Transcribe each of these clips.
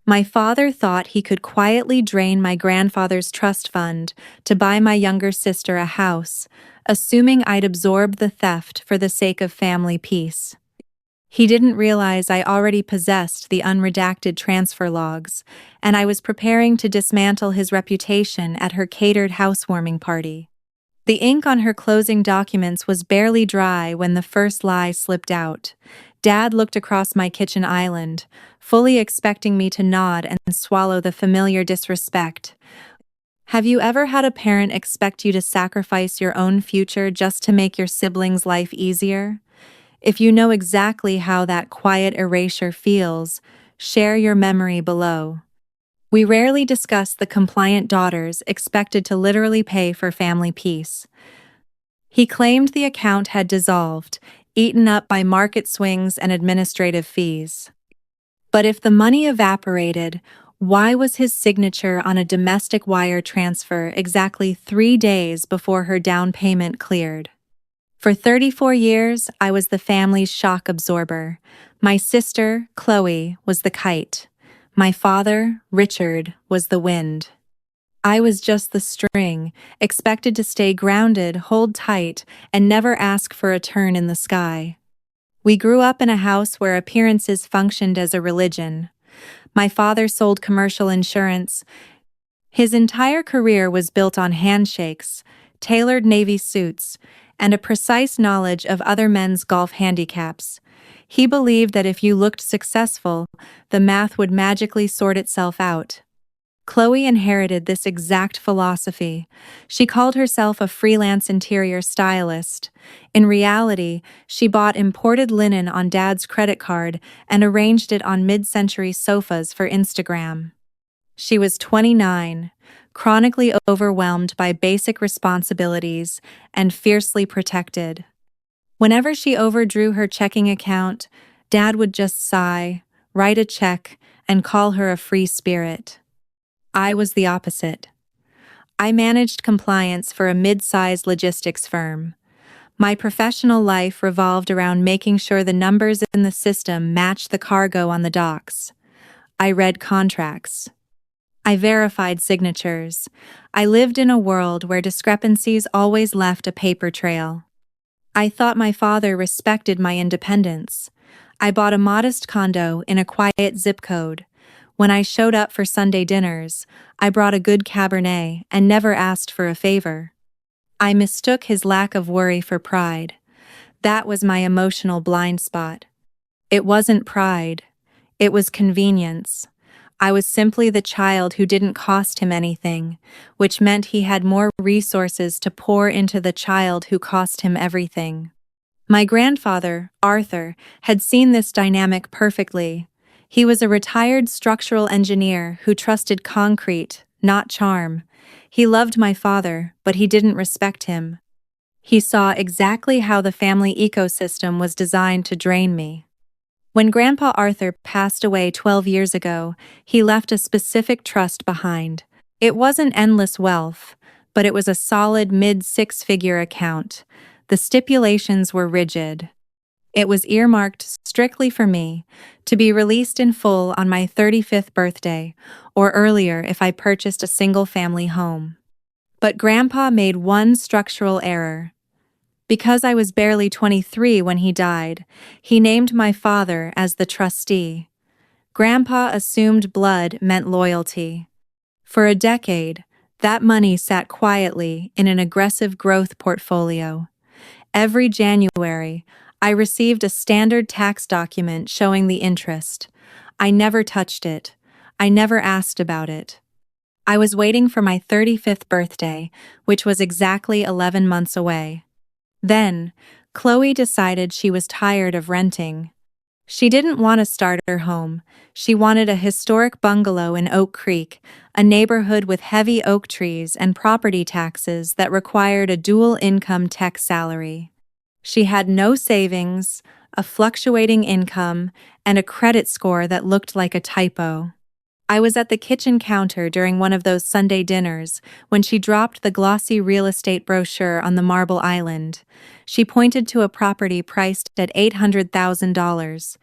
My father thought he could quietly drain my grandfather's trust fund to buy my younger sister a house, assuming I'd absorb the theft for the sake of family peace. He didn't realize I already possessed the unredacted transfer logs, and I was preparing to dismantle his reputation at her catered housewarming party. The ink on her closing documents was barely dry when the first lie slipped out. Dad looked across my kitchen island, fully expecting me to nod and swallow the familiar disrespect. Have you ever had a parent expect you to sacrifice your own future just to make your siblings' life easier? If you know exactly how that quiet erasure feels, share your memory below. We rarely discuss the compliant daughters expected to literally pay for family peace. He claimed the account had dissolved, eaten up by market swings and administrative fees. But if the money evaporated, why was his signature on a domestic wire transfer exactly 3 days before her down payment cleared? For 34 years, I was the family's shock absorber. My sister, Chloe, was the kite. My father, Richard, was the wind. I was just the string, expected to stay grounded, hold tight, and never ask for a turn in the sky. We grew up in a house where appearances functioned as a religion. My father sold commercial insurance. His entire career was built on handshakes, tailored navy suits, and a precise knowledge of other men's golf handicaps. He believed that if you looked successful, the math would magically sort itself out. Chloe inherited this exact philosophy. She called herself a freelance interior stylist. In reality, she bought imported linen on Dad's credit card and arranged it on mid-century sofas for Instagram. She was 29, chronically overwhelmed by basic responsibilities and fiercely protected. Whenever she overdrew her checking account, Dad would just sigh, write a check, and call her a free spirit. I was the opposite. I managed compliance for a mid-sized logistics firm. My professional life revolved around making sure the numbers in the system matched the cargo on the docks. I read contracts. I verified signatures. I lived in a world where discrepancies always left a paper trail. I thought my father respected my independence. I bought a modest condo in a quiet zip code. When I showed up for Sunday dinners, I brought a good Cabernet and never asked for a favor. I mistook his lack of worry for pride. That was my emotional blind spot. It wasn't pride. It was convenience. I was simply the child who didn't cost him anything, which meant he had more resources to pour into the child who cost him everything. My grandfather, Arthur, had seen this dynamic perfectly. He was a retired structural engineer who trusted concrete, not charm. He loved my father, but he didn't respect him. He saw exactly how the family ecosystem was designed to drain me. When Grandpa Arthur passed away 12 years ago, he left a specific trust behind. It wasn't endless wealth, but it was a solid mid-six-figure account. The stipulations were rigid. It was earmarked strictly for me, to be released in full on my 35th birthday, or earlier if I purchased a single-family home. But Grandpa made one structural error. Because I was barely 23 when he died, he named my father as the trustee. Grandpa assumed blood meant loyalty. For a decade, that money sat quietly in an aggressive growth portfolio. Every January, I received a standard tax document showing the interest. I never touched it. I never asked about it. I was waiting for my 35th birthday, which was exactly 11 months away. Then, Chloe decided she was tired of renting. She didn't want a starter home. She wanted a historic bungalow in Oak Creek, a neighborhood with heavy oak trees and property taxes that required a dual-income tech salary. She had no savings, a fluctuating income, and a credit score that looked like a typo. I was at the kitchen counter during one of those Sunday dinners when she dropped the glossy real estate brochure on the marble island. She pointed to a property priced at $800,000.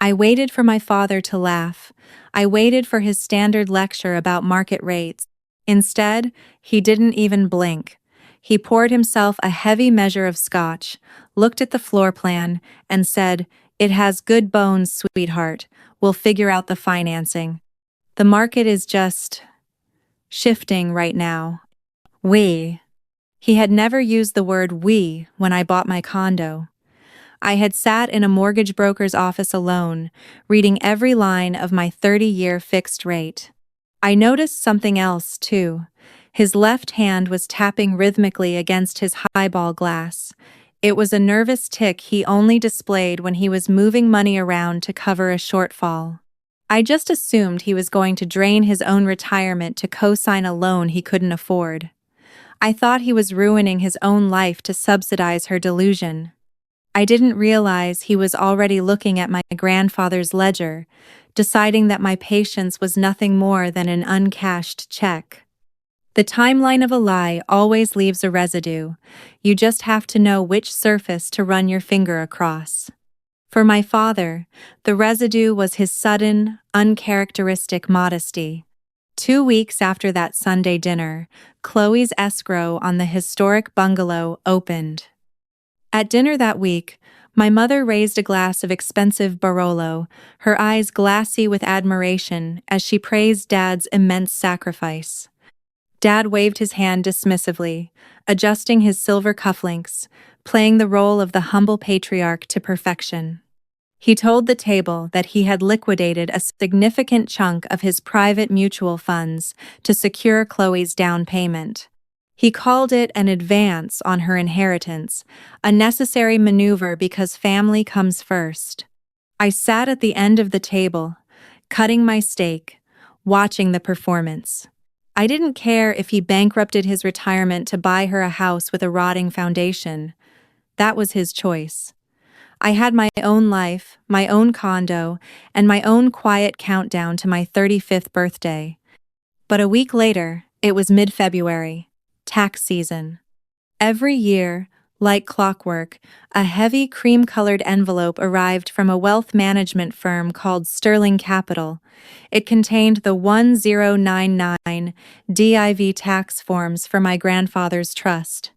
I waited for my father to laugh. I waited for his standard lecture about market rates. Instead, he didn't even blink. He poured himself a heavy measure of scotch, looked at the floor plan, and said, "It has good bones, sweetheart. We'll figure out the financing. The market is just shifting right now." We. He had never used the word we when I bought my condo. I had sat in a mortgage broker's office alone, reading every line of my 30-year fixed rate. I noticed something else, too. His left hand was tapping rhythmically against his highball glass. It was a nervous tick he only displayed when he was moving money around to cover a shortfall. I just assumed he was going to drain his own retirement to co-sign a loan he couldn't afford. I thought he was ruining his own life to subsidize her delusion. I didn't realize he was already looking at my grandfather's ledger, deciding that my patience was nothing more than an uncashed check. The timeline of a lie always leaves a residue. You just have to know which surface to run your finger across. For my father, the residue was his sudden, uncharacteristic modesty. 2 weeks after that Sunday dinner, Chloe's escrow on the historic bungalow opened. At dinner that week, my mother raised a glass of expensive Barolo, her eyes glassy with admiration as she praised Dad's immense sacrifice. Dad waved his hand dismissively, adjusting his silver cufflinks, playing the role of the humble patriarch to perfection. He told the table that he had liquidated a significant chunk of his private mutual funds to secure Chloe's down payment. He called it an advance on her inheritance, a necessary maneuver because family comes first. I sat at the end of the table, cutting my steak, watching the performance. I didn't care if he bankrupted his retirement to buy her a house with a rotting foundation. That was his choice. I had my own life, my own condo, and my own quiet countdown to my 35th birthday. But a week later, it was mid-February, tax season. Every year, like clockwork, a heavy cream-colored envelope arrived from a wealth management firm called Sterling Capital. It contained the 1099 DIV tax forms for my grandfather's trust.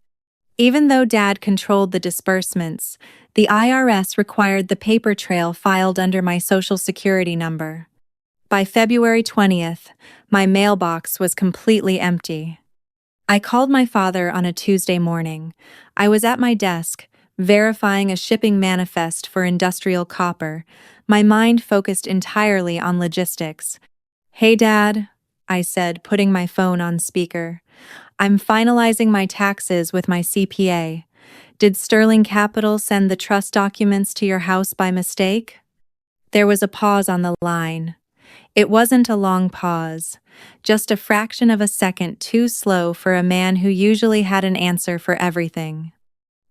Even though Dad controlled the disbursements, the IRS required the paper trail filed under my Social Security number. By February 20th, my mailbox was completely empty. I called my father on a Tuesday morning. I was at my desk, verifying a shipping manifest for industrial copper, my mind focused entirely on logistics. "Hey, Dad," I said, putting my phone on speaker. "I'm finalizing my taxes with my CPA. Did Sterling Capital send the trust documents to your house by mistake?" There was a pause on the line. It wasn't a long pause, just a fraction of a second too slow for a man who usually had an answer for everything.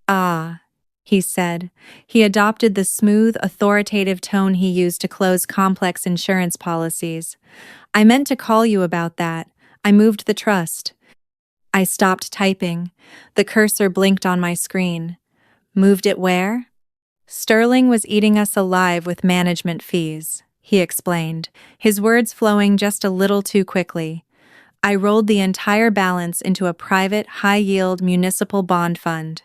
"Ah," he said. He adopted the smooth, authoritative tone he used to close complex insurance policies. "I meant to call you about that. I moved the trust." I stopped typing. The cursor blinked on my screen. "Moved it where?" "Sterling was eating us alive with management fees," he explained, his words flowing just a little too quickly. "I rolled the entire balance into a private, high-yield municipal bond fund.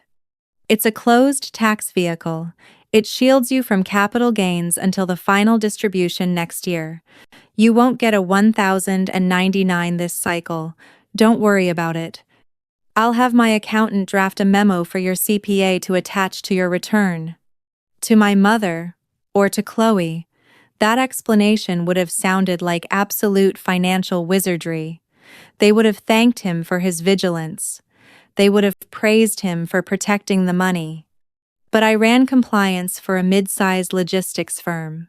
It's a closed tax vehicle. It shields you from capital gains until the final distribution next year. You won't get a 1,099 this cycle. Don't worry about it. I'll have my accountant draft a memo for your CPA to attach to your return." To my mother, or to Chloe, that explanation would have sounded like absolute financial wizardry. They would have thanked him for his vigilance. They would have praised him for protecting the money. But I ran compliance for a mid-sized logistics firm.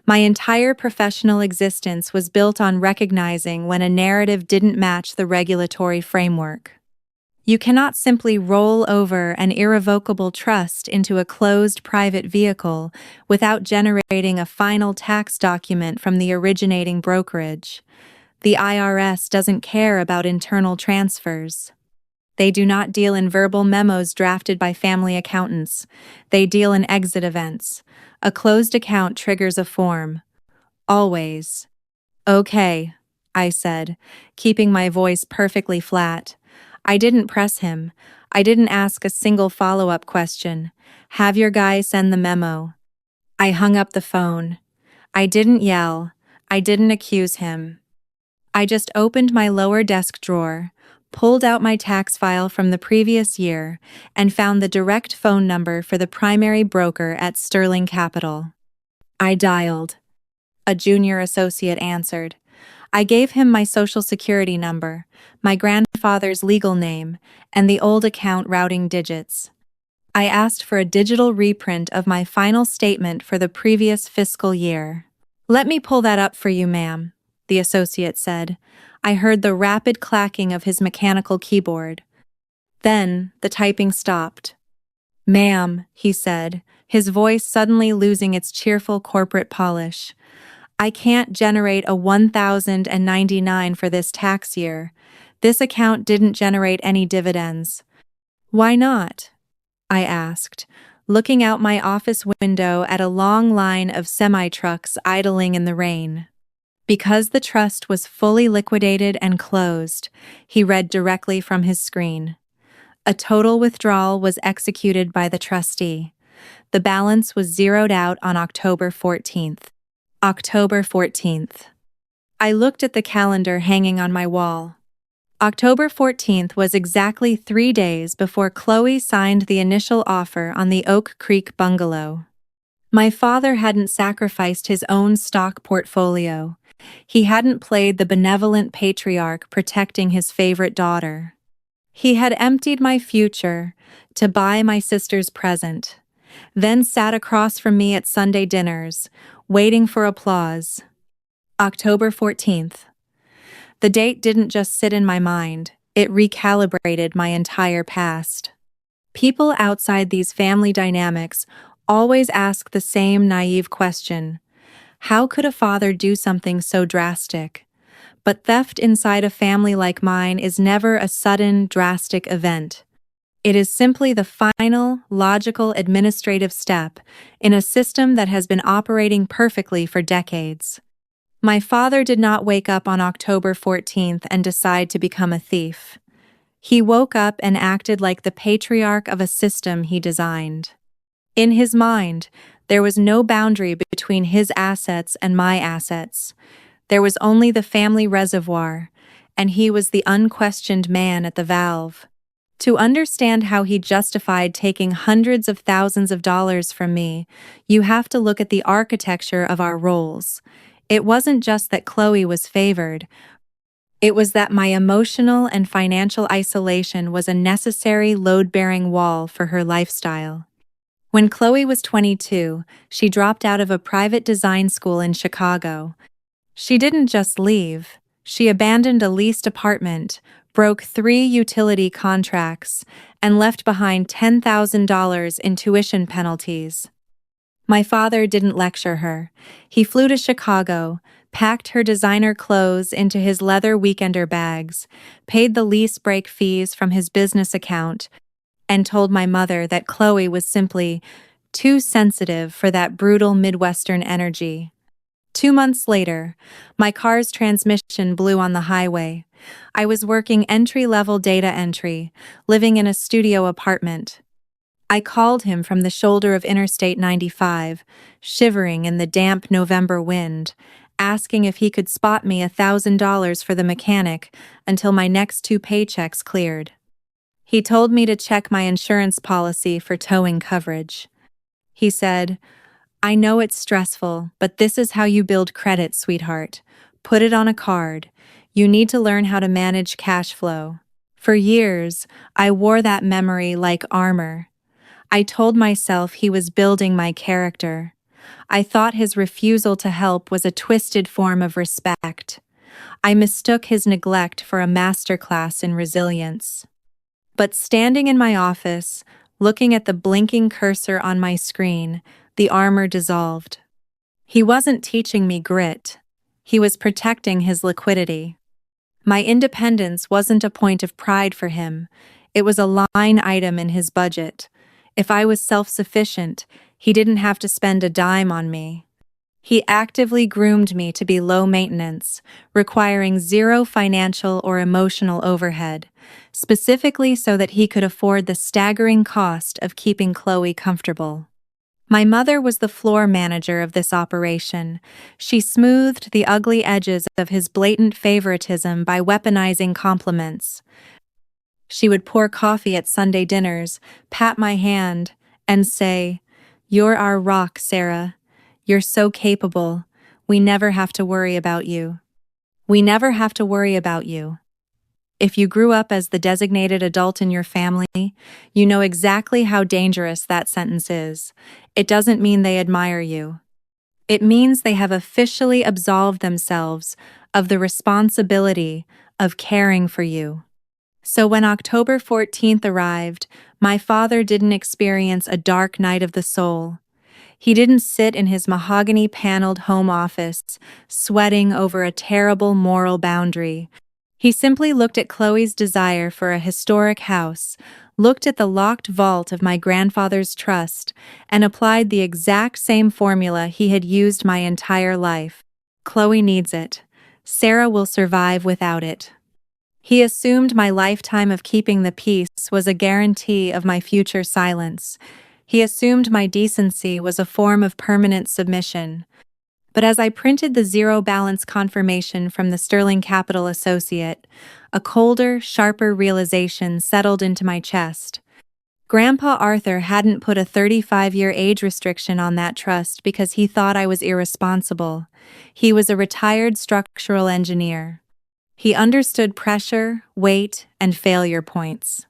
My entire professional existence was built on recognizing when a narrative didn't match the regulatory framework. You cannot simply roll over an irrevocable trust into a closed private vehicle without generating a final tax document from the originating brokerage. The IRS doesn't care about internal transfers. They do not deal in verbal memos drafted by family accountants. They deal in exit events, A closed account triggers a form. Always. Okay, I said, keeping my voice perfectly flat. I didn't press him. I didn't ask a single follow-up question. Have your guy send the memo. I hung up the phone. I didn't yell. I didn't accuse him. I just opened my lower desk drawer, pulled out my tax file from the previous year, and found the direct phone number for the primary broker at Sterling Capital. I dialed. A junior associate answered. I gave him my social security number, my grandfather's legal name, and the old account routing digits. I asked for a digital reprint of my final statement for the previous fiscal year. Let me pull that up for you, ma'am, the associate said. I heard the rapid clacking of his mechanical keyboard. Then the typing stopped. Ma'am, he said, his voice suddenly losing its cheerful corporate polish. I can't generate a 1,099 for this tax year. This account didn't generate any dividends. Why not? I asked, looking out my office window at a long line of semi-trucks idling in the rain. Because the trust was fully liquidated and closed, he read directly from his screen. A total withdrawal was executed by the trustee. The balance was zeroed out on October 14th. October 14th. I looked at the calendar hanging on my wall. October 14th was exactly 3 days before Chloe signed the initial offer on the Oak Creek bungalow. My father hadn't sacrificed his own stock portfolio. He hadn't played the benevolent patriarch protecting his favorite daughter. He had emptied my future to buy my sister's present, then sat across from me at Sunday dinners, waiting for applause. October 14th. The date didn't just sit in my mind, it recalibrated my entire past. People outside these family dynamics always ask the same naive question. How could a father do something so drastic? But theft inside a family like mine is never a sudden, drastic event. It is simply the final, logical administrative step in a system that has been operating perfectly for decades. My father did not wake up on October 14th and decide to become a thief. He woke up and acted like the patriarch of a system he designed. In his mind, there was no boundary between his assets and my assets. There was only the family reservoir, and he was the unquestioned man at the valve. To understand how he justified taking hundreds of thousands of dollars from me, you have to look at the architecture of our roles. It wasn't just that Chloe was favored. It was that my emotional and financial isolation was a necessary load-bearing wall for her lifestyle. When Chloe was 22, she dropped out of a private design school in Chicago. She didn't just leave. She abandoned a leased apartment, broke 3 utility contracts, and left behind $10,000 in tuition penalties. My father didn't lecture her. He flew to Chicago, packed her designer clothes into his leather weekender bags, paid the lease break fees from his business account, and told my mother that Chloe was simply too sensitive for that brutal Midwestern energy. 2 months later, my car's transmission blew on the highway. I was working entry-level data entry, living in a studio apartment. I called him from the shoulder of Interstate 95, shivering in the damp November wind, asking if he could spot me $1,000 for the mechanic until my next 2 paychecks cleared. He told me to check my insurance policy for towing coverage. He said, "I know it's stressful, but this is how you build credit, sweetheart. Put it on a card. You need to learn how to manage cash flow." For years, I wore that memory like armor. I told myself he was building my character. I thought his refusal to help was a twisted form of respect. I mistook his neglect for a masterclass in resilience. But standing in my office, looking at the blinking cursor on my screen, the armor dissolved. He wasn't teaching me grit. He was protecting his liquidity. My independence wasn't a point of pride for him. It was a line item in his budget. If I was self-sufficient, He didn't have to spend a dime on me. He actively groomed me to be low maintenance, requiring zero financial or emotional overhead, specifically so that he could afford the staggering cost of keeping Chloe comfortable. My mother was the floor manager of this operation. She smoothed the ugly edges of his blatant favoritism by weaponizing compliments. She would pour coffee at Sunday dinners, pat my hand, and say, "You're our rock, Sarah. You're so capable. We never have to worry about you. We never have to worry about you." If you grew up as the designated adult in your family, you know exactly how dangerous that sentence is. It doesn't mean they admire you. It means they have officially absolved themselves of the responsibility of caring for you. So when October 14th arrived, my father didn't experience a dark night of the soul. He didn't sit in his mahogany-paneled home office, sweating over a terrible moral boundary. He simply looked at Chloe's desire for a historic house, looked at the locked vault of my grandfather's trust, and applied the exact same formula he had used my entire life. Chloe needs it. Sarah will survive without it. He assumed my lifetime of keeping the peace was a guarantee of my future silence. He assumed my decency was a form of permanent submission. But as I printed the zero balance confirmation from the Sterling Capital Associate, a colder, sharper realization settled into my chest. Grandpa Arthur hadn't put a 35-year age restriction on that trust because he thought I was irresponsible. He was a retired structural engineer. He understood pressure, weight, and failure points.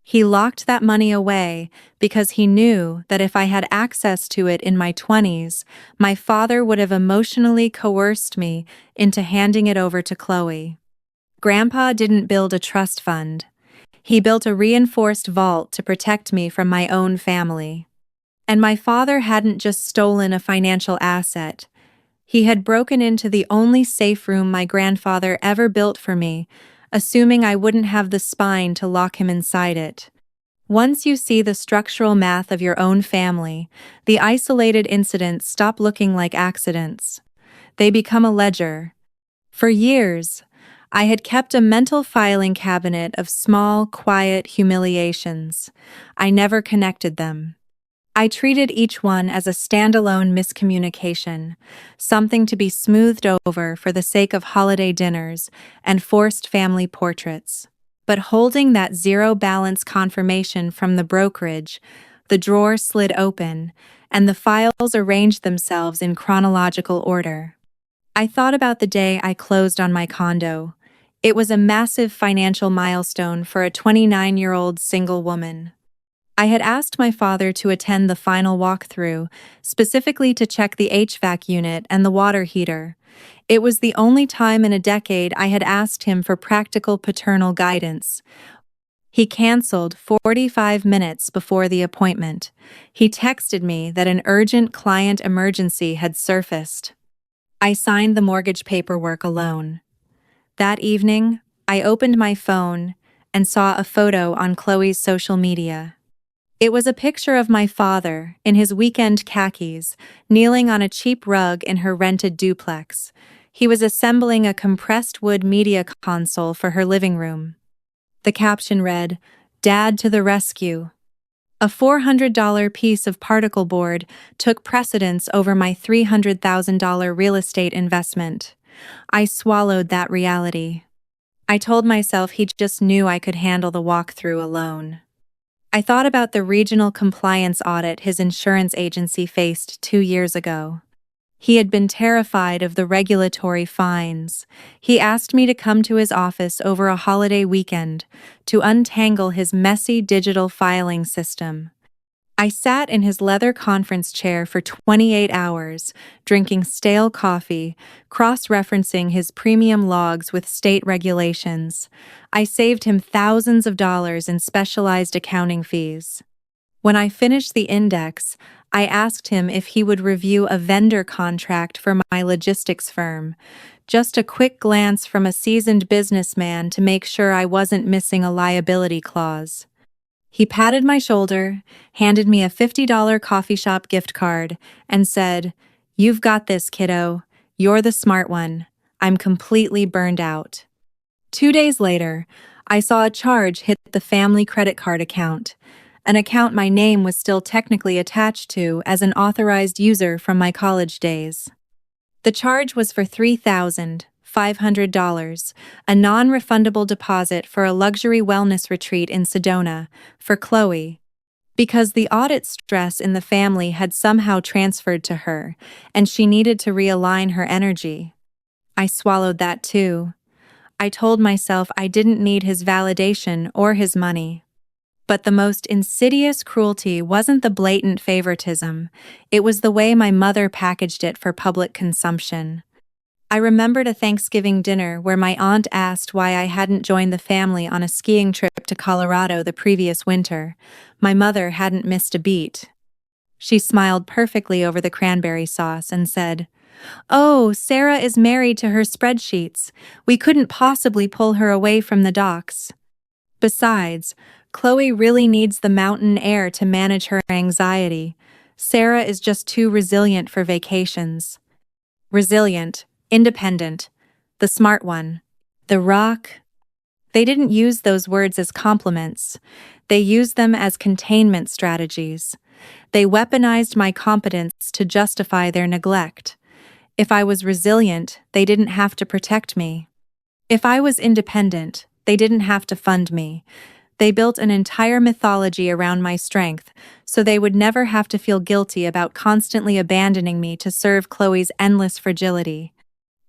He locked that money away because he knew that if I had access to it in my 20s, my father would have emotionally coerced me into handing it over to Chloe. Grandpa didn't build a trust fund. He built a reinforced vault to protect me from my own family. And my father hadn't just stolen a financial asset. He had broken into the only safe room my grandfather ever built for me, assuming I wouldn't have the spine to lock him inside it. Once you see the structural math of your own family, the isolated incidents stop looking like accidents. They become a ledger. For years, I had kept a mental filing cabinet of small, quiet humiliations. I never connected them. I treated each one as a standalone miscommunication, something to be smoothed over for the sake of holiday dinners and forced family portraits. But holding that zero balance confirmation from the brokerage, the drawer slid open, and the files arranged themselves in chronological order. I thought about the day I closed on my condo. It was a massive financial milestone for a 29-year-old single woman. I had asked my father to attend the final walkthrough, specifically to check the HVAC unit and the water heater. It was the only time in a decade I had asked him for practical paternal guidance. He canceled 45 minutes before the appointment. He texted me that an urgent client emergency had surfaced. I signed the mortgage paperwork alone. That evening, I opened my phone and saw a photo on Chloe's social media. It was a picture of my father, in his weekend khakis, kneeling on a cheap rug in her rented duplex. He was assembling a compressed wood media console for her living room. The caption read, "Dad to the rescue." A $400 piece of particle board took precedence over my $300,000 real estate investment. I swallowed that reality. I told myself he just knew I could handle the walkthrough alone. I thought about the regional compliance audit his insurance agency faced 2 years ago. He had been terrified of the regulatory fines. He asked me to come to his office over a holiday weekend to untangle his messy digital filing system. I sat in his leather conference chair for 28 hours, drinking stale coffee, cross-referencing his premium logs with state regulations. I saved him thousands of dollars in specialized accounting fees. When I finished the index, I asked him if he would review a vendor contract for my logistics firm. Just a quick glance from a seasoned businessman to make sure I wasn't missing a liability clause. He patted my shoulder, handed me a $50 coffee shop gift card, and said, "You've got this, kiddo. You're the smart one. I'm completely burned out." 2 days later, I saw a charge hit the family credit card account, an account my name was still technically attached to as an authorized user from my college days. The charge was for $3,500, a non-refundable deposit for a luxury wellness retreat in Sedona, for Chloe, because the audit stress in the family had somehow transferred to her, and she needed to realign her energy. I swallowed that too. I told myself I didn't need his validation or his money. But the most insidious cruelty wasn't the blatant favoritism, it was the way my mother packaged it for public consumption. I remembered a Thanksgiving dinner where my aunt asked why I hadn't joined the family on a skiing trip to Colorado the previous winter. My mother hadn't missed a beat. She smiled perfectly over the cranberry sauce and said, "Oh, Sarah is married to her spreadsheets. We couldn't possibly pull her away from the docks. Besides, Chloe really needs the mountain air to manage her anxiety. Sarah is just too resilient for vacations." Resilient, independent, the smart one, the rock. They didn't use those words as compliments. They used them as containment strategies. They weaponized my competence to justify their neglect. If I was resilient, they didn't have to protect me. If I was independent, they didn't have to fund me. They built an entire mythology around my strength, so they would never have to feel guilty about constantly abandoning me to serve Chloe's endless fragility.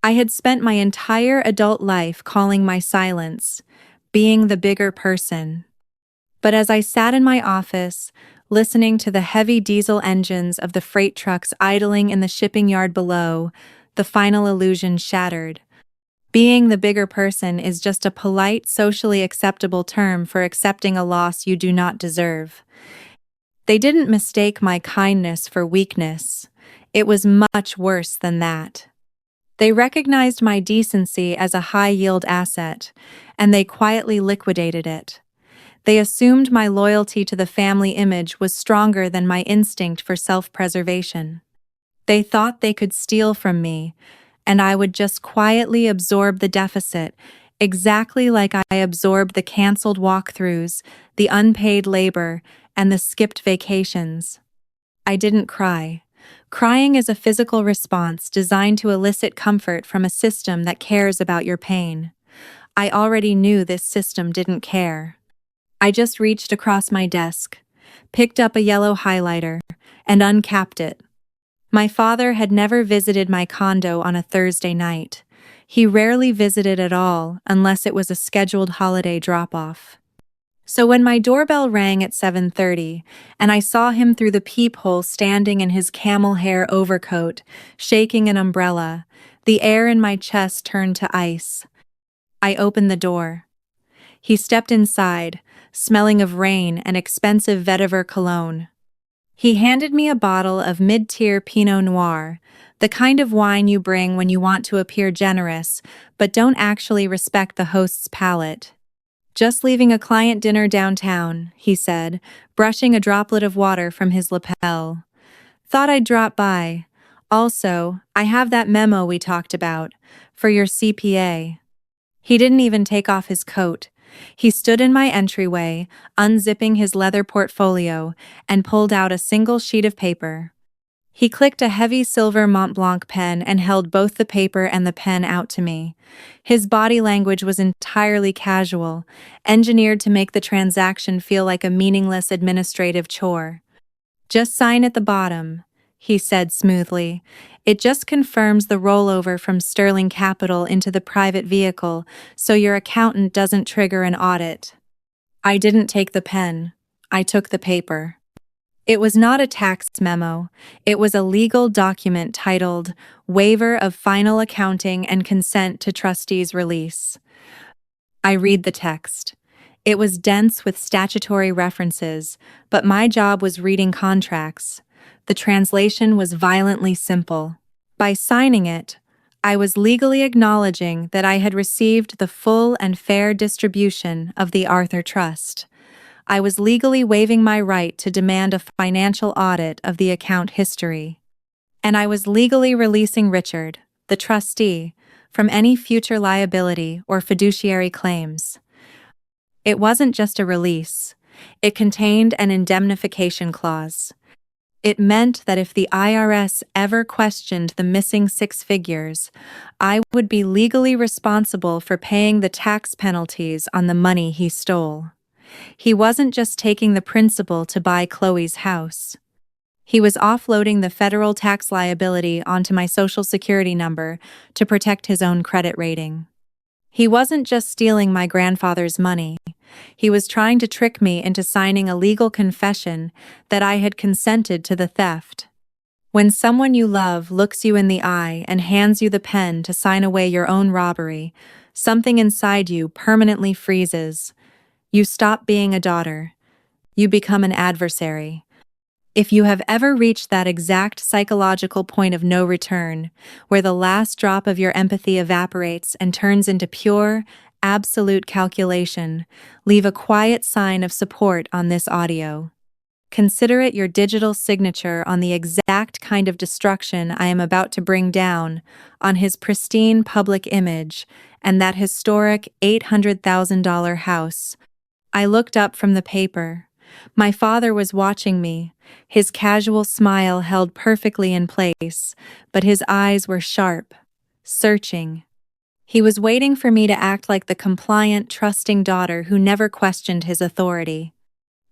I had spent my entire adult life calling my silence, being the bigger person. But as I sat in my office, listening to the heavy diesel engines of the freight trucks idling in the shipping yard below, the final illusion shattered. Being the bigger person is just a polite, socially acceptable term for accepting a loss you do not deserve. They didn't mistake my kindness for weakness. It was much worse than that. They recognized my decency as a high-yield asset, and they quietly liquidated it. They assumed my loyalty to the family image was stronger than my instinct for self-preservation. They thought they could steal from me, and I would just quietly absorb the deficit, exactly like I absorbed the canceled walkthroughs, the unpaid labor, and the skipped vacations. I didn't cry. Crying is a physical response designed to elicit comfort from a system that cares about your pain. I already knew this system didn't care. I just reached across my desk, picked up a yellow highlighter, and uncapped it. My father had never visited my condo on a Thursday night. He rarely visited at all unless it was a scheduled holiday drop-off. So when my doorbell rang at 7:30, and I saw him through the peephole standing in his camel hair overcoat, shaking an umbrella, the air in my chest turned to ice. I opened the door. He stepped inside, smelling of rain and expensive vetiver cologne. He handed me a bottle of mid-tier Pinot Noir, the kind of wine you bring when you want to appear generous, but don't actually respect the host's palate. "Just leaving a client dinner downtown," he said, brushing a droplet of water from his lapel. "Thought I'd drop by. Also, I have that memo we talked about, for your CPA." He didn't even take off his coat. He stood in my entryway, unzipping his leather portfolio, and pulled out a single sheet of paper. He clicked a heavy silver Mont Blanc pen and held both the paper and the pen out to me. His body language was entirely casual, engineered to make the transaction feel like a meaningless administrative chore. "Just sign at the bottom," he said smoothly. "It just confirms the rollover from Sterling Capital into the private vehicle, so your accountant doesn't trigger an audit." I didn't take the pen. I took the paper. It was not a tax memo. It was a legal document titled Waiver of Final Accounting and Consent to Trustees' Release. I read the text. It was dense with statutory references, but my job was reading contracts. The translation was violently simple. By signing it, I was legally acknowledging that I had received the full and fair distribution of the Arthur Trust. I was legally waiving my right to demand a financial audit of the account history. And I was legally releasing Richard, the trustee, from any future liability or fiduciary claims. It wasn't just a release. It contained an indemnification clause. It meant that if the IRS ever questioned the missing six figures, I would be legally responsible for paying the tax penalties on the money he stole. He wasn't just taking the principal to buy Chloe's house. He was offloading the federal tax liability onto my Social Security number to protect his own credit rating. He wasn't just stealing my grandfather's money. He was trying to trick me into signing a legal confession that I had consented to the theft. When someone you love looks you in the eye and hands you the pen to sign away your own robbery, something inside you permanently freezes. You stop being a daughter. You become an adversary. If you have ever reached that exact psychological point of no return, where the last drop of your empathy evaporates and turns into pure, absolute calculation, leave a quiet sign of support on this audio. Consider it your digital signature on the exact kind of destruction I am about to bring down on his pristine public image and that historic $800,000 house. I looked up from the paper. My father was watching me, his casual smile held perfectly in place, but his eyes were sharp, searching. He was waiting for me to act like the compliant, trusting daughter who never questioned his authority.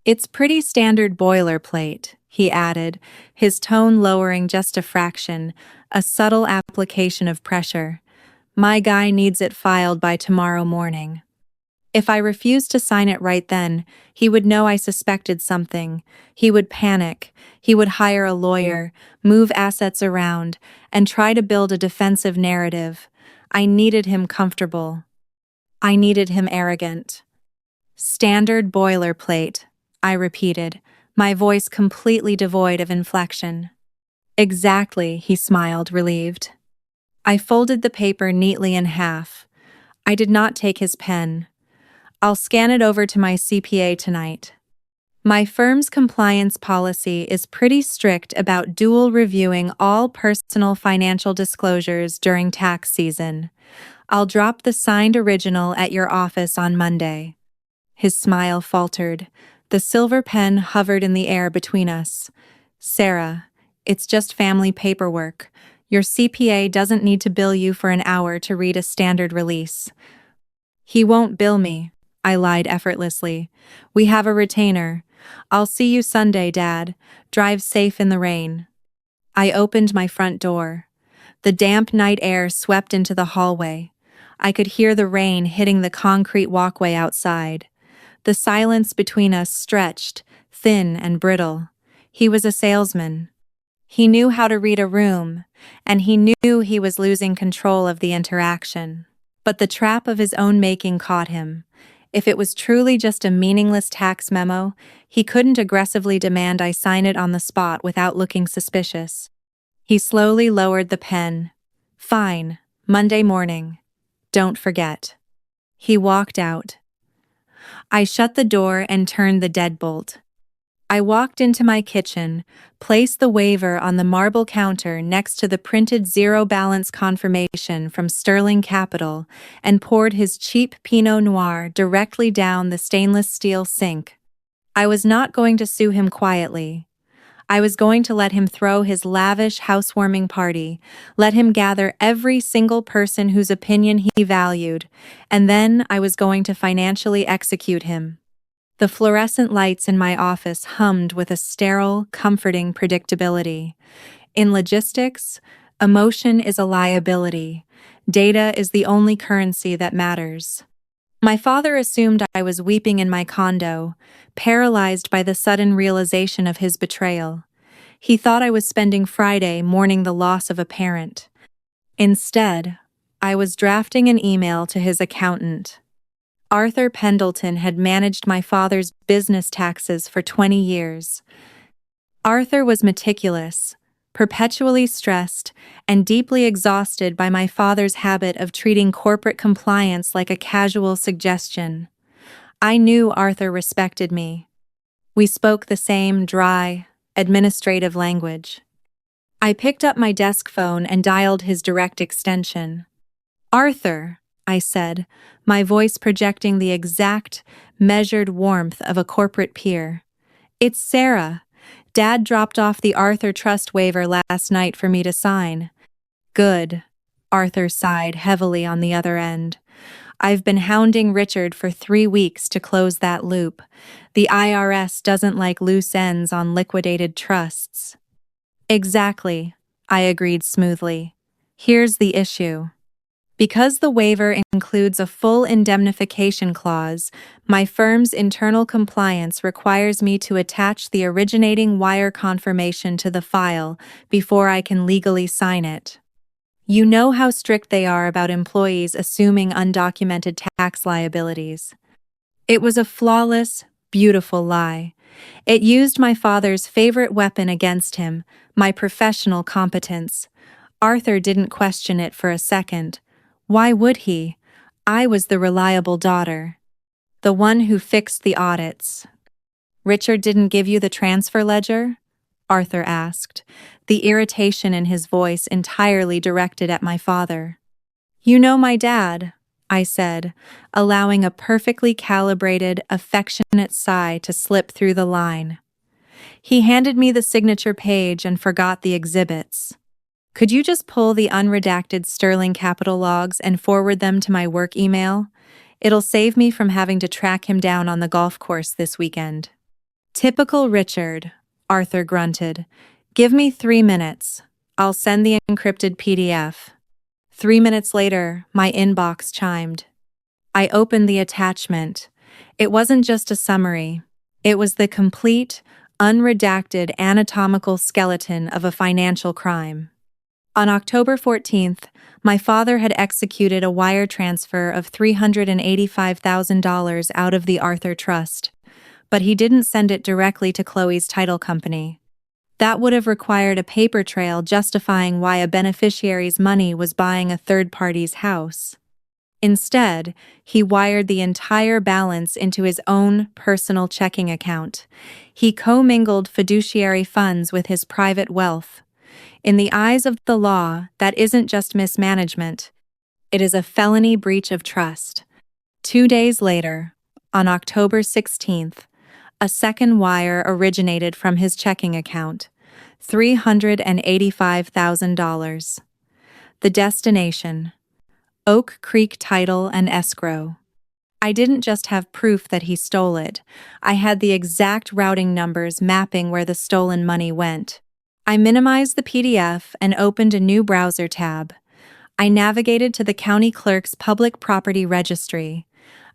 "It's pretty standard boilerplate," he added, his tone lowering just a fraction, a subtle application of pressure. "My guy needs it filed by tomorrow morning." If I refused to sign it right then, he would know I suspected something. He would panic. He would hire a lawyer, move assets around, and try to build a defensive narrative. I needed him comfortable. I needed him arrogant. "Standard boilerplate," I repeated, my voice completely devoid of inflection. "Exactly," he smiled, relieved. I folded the paper neatly in half. I did not take his pen. "I'll scan it over to my CPA tonight. My firm's compliance policy is pretty strict about dual reviewing all personal financial disclosures during tax season. I'll drop the signed original at your office on Monday." His smile faltered. The silver pen hovered in the air between us. "Sarah, it's just family paperwork. Your CPA doesn't need to bill you for an hour to read a standard release." "He won't bill me," I lied effortlessly. "We have a retainer. I'll see you Sunday, Dad. Drive safe in the rain." I opened my front door. The damp night air swept into the hallway. I could hear the rain hitting the concrete walkway outside. The silence between us stretched, thin and brittle. He was a salesman. He knew how to read a room, and he knew he was losing control of the interaction. But the trap of his own making caught him. If it was truly just a meaningless tax memo, he couldn't aggressively demand I sign it on the spot without looking suspicious. He slowly lowered the pen. "Fine, Monday morning. Don't forget." He walked out. I shut the door and turned the deadbolt. I walked into my kitchen, placed the waiver on the marble counter next to the printed zero balance confirmation from Sterling Capital, and poured his cheap Pinot Noir directly down the stainless steel sink. I was not going to sue him quietly. I was going to let him throw his lavish housewarming party, let him gather every single person whose opinion he valued, and then I was going to financially execute him. The fluorescent lights in my office hummed with a sterile, comforting predictability. In logistics, emotion is a liability. Data is the only currency that matters. My father assumed I was weeping in my condo, paralyzed by the sudden realization of his betrayal. He thought I was spending Friday mourning the loss of a parent. Instead, I was drafting an email to his accountant. Arthur Pendleton had managed my father's business taxes for 20 years. Arthur was meticulous, perpetually stressed, and deeply exhausted by my father's habit of treating corporate compliance like a casual suggestion. I knew Arthur respected me. We spoke the same dry, administrative language. I picked up my desk phone and dialed his direct extension. "Arthur," I said, my voice projecting the exact, measured warmth of a corporate peer. "It's Sarah. Dad dropped off the Arthur Trust waiver last night for me to sign." "Good." Arthur sighed heavily on the other end. "I've been hounding Richard for 3 weeks to close that loop. The IRS doesn't like loose ends on liquidated trusts." "Exactly," I agreed smoothly. "Here's the issue. Because the waiver includes a full indemnification clause, my firm's internal compliance requires me to attach the originating wire confirmation to the file before I can legally sign it. You know how strict they are about employees assuming undocumented tax liabilities. It was a flawless, beautiful lie. It used my father's favorite weapon against him, my professional competence. Arthur didn't question it for a second. Why would he? I was the reliable daughter, the one who fixed the audits. "Richard didn't give you the transfer ledger?" Arthur asked, the irritation in his voice entirely directed at my father. "You know my dad," I said, allowing a perfectly calibrated, affectionate sigh to slip through the line. "He handed me the signature page and forgot the exhibits. Could you just pull the unredacted Sterling Capital logs and forward them to my work email? It'll save me from having to track him down on the golf course this weekend." "Typical Richard," Arthur grunted. "Give me 3 minutes. I'll send the encrypted PDF." 3 minutes later, my inbox chimed. I opened the attachment. It wasn't just a summary. It was the complete, unredacted anatomical skeleton of a financial crime. On October 14th, my father had executed a wire transfer of $385,000 out of the Arthur Trust, but he didn't send it directly to Chloe's title company. That would have required a paper trail justifying why a beneficiary's money was buying a third party's house. Instead, he wired the entire balance into his own personal checking account. He commingled fiduciary funds with his private wealth. In the eyes of the law, that isn't just mismanagement. It is a felony breach of trust. 2 days later, on October 16th, a second wire originated from his checking account, $385,000. The destination: Oak Creek Title and Escrow. I didn't just have proof that he stole it, I had the exact routing numbers mapping where the stolen money went. I minimized the PDF and opened a new browser tab. I navigated to the county clerk's public property registry.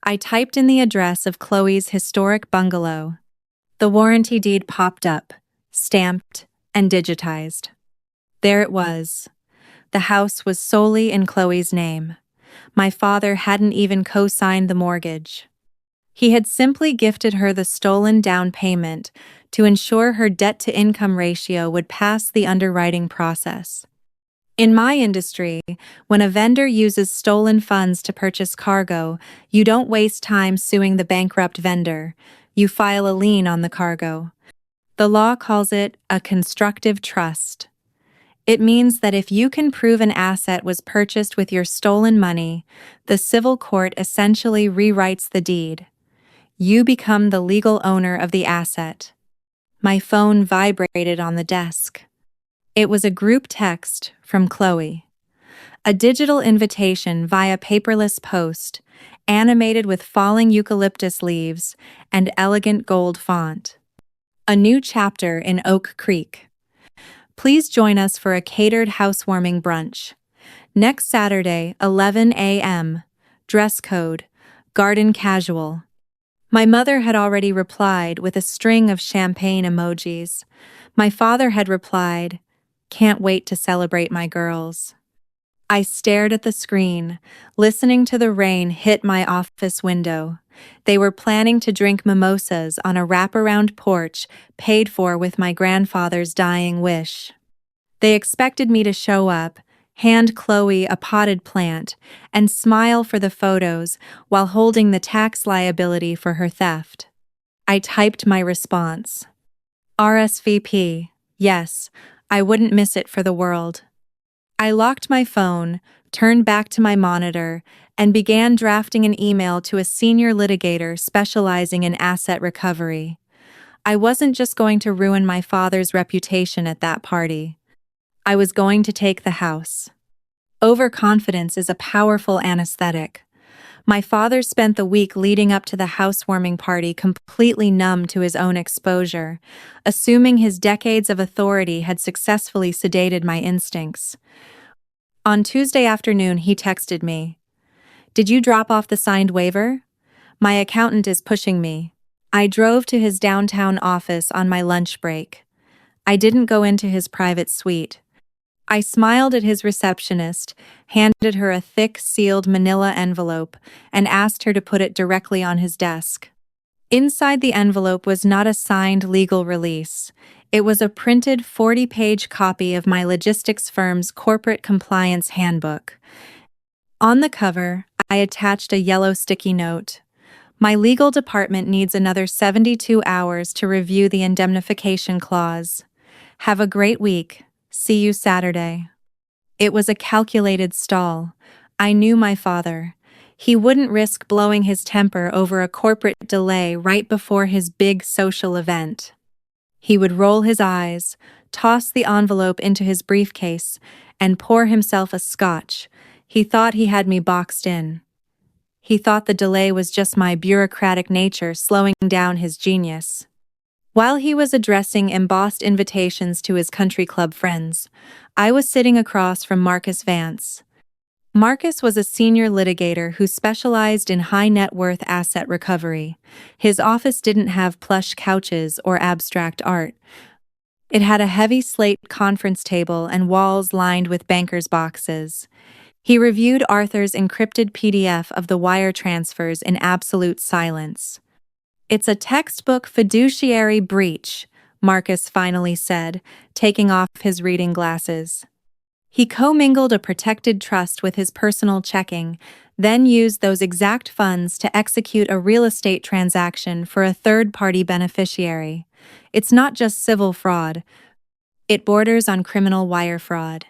I typed in the address of Chloe's historic bungalow. The warranty deed popped up, stamped, and digitized. There it was. The house was solely in Chloe's name. My father hadn't even co-signed the mortgage. He had simply gifted her the stolen down payment to ensure her debt-to-income ratio would pass the underwriting process. In my industry, when a vendor uses stolen funds to purchase cargo, you don't waste time suing the bankrupt vendor. You file a lien on the cargo. The law calls it a constructive trust. It means that if you can prove an asset was purchased with your stolen money, the civil court essentially rewrites the deed. You become the legal owner of the asset. My phone vibrated on the desk. It was a group text from Chloe. A digital invitation via paperless post, animated with falling eucalyptus leaves and elegant gold font. A new chapter in Oak Creek. Please join us for a catered housewarming brunch. Next Saturday, 11 a.m. Dress code: garden casual. My mother had already replied with a string of champagne emojis. My father had replied, "Can't wait to celebrate my girls." I stared at the screen, listening to the rain hit my office window. They were planning to drink mimosas on a wraparound porch paid for with my grandfather's dying wish. They expected me to show up, hand Chloe a potted plant, and smile for the photos while holding the tax liability for her theft. I typed my response. RSVP. Yes, I wouldn't miss it for the world. I locked my phone, turned back to my monitor, and began drafting an email to a senior litigator specializing in asset recovery. I wasn't just going to ruin my father's reputation at that party. I was going to take the house. Overconfidence is a powerful anesthetic. My father spent the week leading up to the housewarming party completely numb to his own exposure, assuming his decades of authority had successfully sedated my instincts. On Tuesday afternoon, he texted me. "Did you drop off the signed waiver? My accountant is pushing me." I drove to his downtown office on my lunch break. I didn't go into his private suite. I smiled at his receptionist, handed her a thick, sealed manila envelope, and asked her to put it directly on his desk. Inside the envelope was not a signed legal release. It was a printed 40-page copy of my logistics firm's corporate compliance handbook. On the cover, I attached a yellow sticky note. My legal department needs another 72 hours to review the indemnification clause. Have a great week. See you Saturday. It was a calculated stall. I knew my father. He wouldn't risk blowing his temper over a corporate delay right before his big social event. He would roll his eyes, toss the envelope into his briefcase, and pour himself a scotch. He thought he had me boxed in. He thought the delay was just my bureaucratic nature slowing down his genius. While he was addressing embossed invitations to his country club friends, I was sitting across from Marcus Vance. Marcus was a senior litigator who specialized in high-net-worth asset recovery. His office didn't have plush couches or abstract art. It had a heavy slate conference table and walls lined with bankers' boxes. He reviewed Arthur's encrypted PDF of the wire transfers in absolute silence. "It's a textbook fiduciary breach," Marcus finally said, taking off his reading glasses. He commingled a protected trust with his personal checking, then used those exact funds to execute a real estate transaction for a third-party beneficiary. It's not just civil fraud. It borders on criminal wire fraud.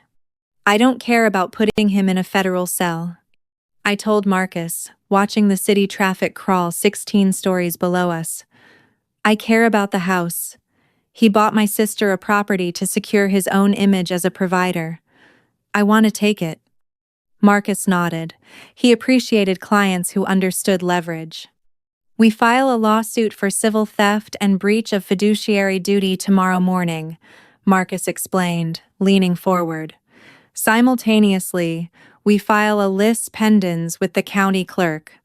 "I don't care about putting him in a federal cell," I told Marcus, watching the city traffic crawl 16 stories below us. "I care about the house. He bought my sister a property to secure his own image as a provider. I want to take it." Marcus nodded. He appreciated clients who understood leverage. "We file a lawsuit for civil theft and breach of fiduciary duty tomorrow morning," Marcus explained, leaning forward. "Simultaneously, we file a lis pendens with the county clerk.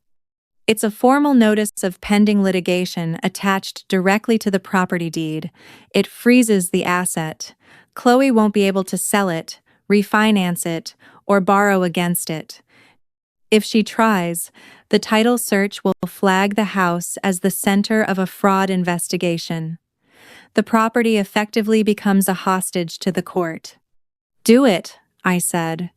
It's a formal notice of pending litigation attached directly to the property deed. It freezes the asset. Chloe won't be able to sell it, refinance it, or borrow against it. If she tries, the title search will flag the house as the center of a fraud investigation. The property effectively becomes a hostage to the court." "Do it," I said.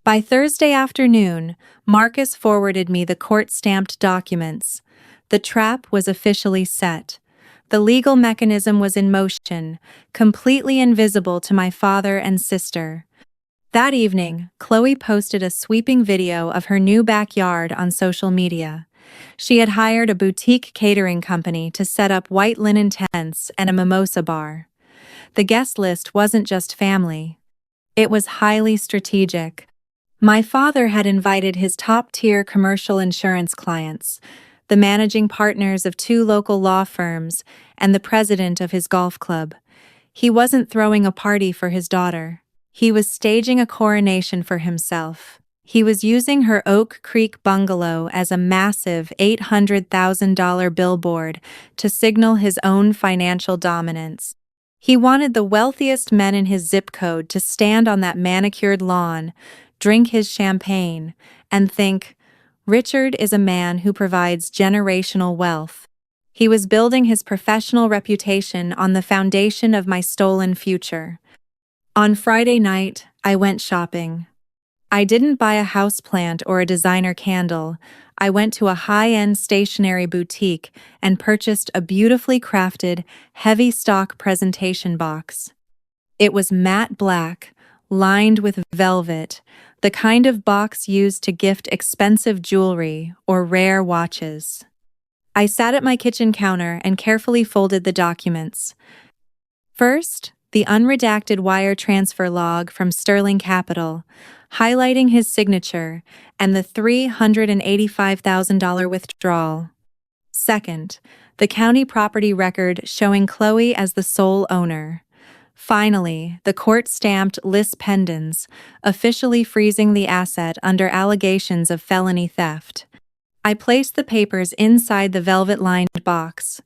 By Thursday afternoon, Marcus forwarded me the court-stamped documents. The trap was officially set. The legal mechanism was in motion, completely invisible to my father and sister. That evening, Chloe posted a sweeping video of her new backyard on social media. She had hired a boutique catering company to set up white linen tents and a mimosa bar. The guest list wasn't just family. It was highly strategic. My father had invited his top-tier commercial insurance clients, the managing partners of 2 local law firms, and the president of his golf club. He wasn't throwing a party for his daughter. He was staging a coronation for himself. He was using her Oak Creek bungalow as a massive $800,000 billboard to signal his own financial dominance. He wanted the wealthiest men in his zip code to stand on that manicured lawn, drink his champagne, and think, "Richard is a man who provides generational wealth." He was building his professional reputation on the foundation of my stolen future. On Friday night, I went shopping. I didn't buy a houseplant or a designer candle. I went to a high-end stationery boutique and purchased a beautifully crafted, heavy stock presentation box. It was matte black, lined with velvet, the kind of box used to gift expensive jewelry or rare watches. I sat at my kitchen counter and carefully folded the documents. First, the unredacted wire transfer log from Sterling Capital, highlighting his signature and the $385,000 withdrawal. Second, the county property record showing Chloe as the sole owner. Finally, the court-stamped lis pendens, officially freezing the asset under allegations of felony theft. I placed the papers inside the velvet-lined box.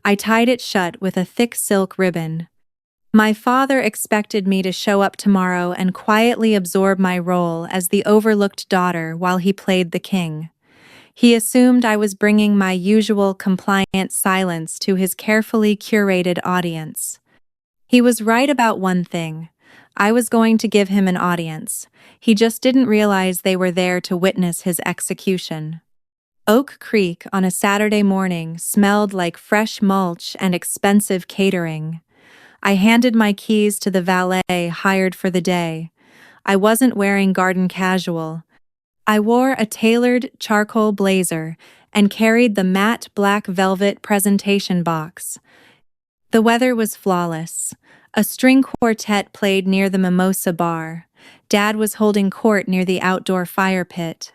I tied it shut with a thick silk ribbon. My father expected me to show up tomorrow and quietly absorb my role as the overlooked daughter while he played the king. He assumed I was bringing my usual compliant silence to his carefully curated audience. He was right about one thing. I was going to give him an audience. He just didn't realize they were there to witness his execution. Oak Creek on a Saturday morning smelled like fresh mulch and expensive catering. I handed my keys to the valet hired for the day. I wasn't wearing garden casual. I wore a tailored charcoal blazer and carried the matte black velvet presentation box. The weather was flawless. A string quartet played near the mimosa bar. Dad was holding court near the outdoor fire pit.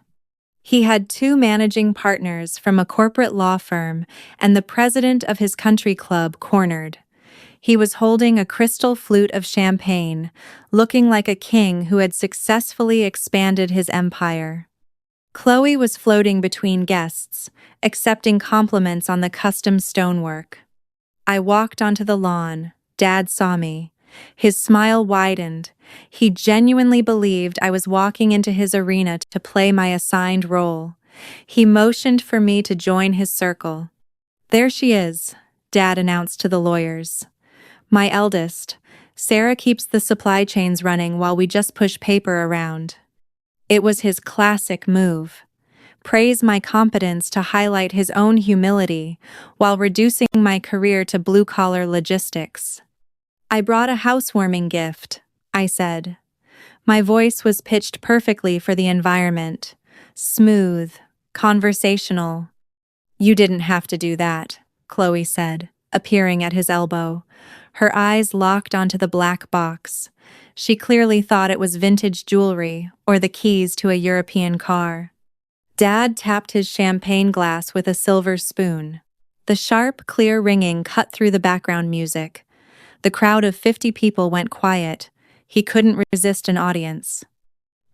He had 2 managing partners from a corporate law firm and the president of his country club cornered. He was holding a crystal flute of champagne, looking like a king who had successfully expanded his empire. Chloe was floating between guests, accepting compliments on the custom stonework. I walked onto the lawn. Dad saw me. His smile widened. He genuinely believed I was walking into his arena to play my assigned role. He motioned for me to join his circle. "There she is," Dad announced to the lawyers. "My eldest. Sarah keeps the supply chains running while we just push paper around." It was his classic move. Praise my competence to highlight his own humility while reducing my career to blue-collar logistics. "I brought a housewarming gift," I said. My voice was pitched perfectly for the environment. Smooth, conversational. "You didn't have to do that," Chloe said, appearing at his elbow. Her eyes locked onto the black box. She clearly thought it was vintage jewelry or the keys to a European car. Dad tapped his champagne glass with a silver spoon. The sharp, clear ringing cut through the background music. The crowd of 50 people went quiet. He couldn't resist an audience.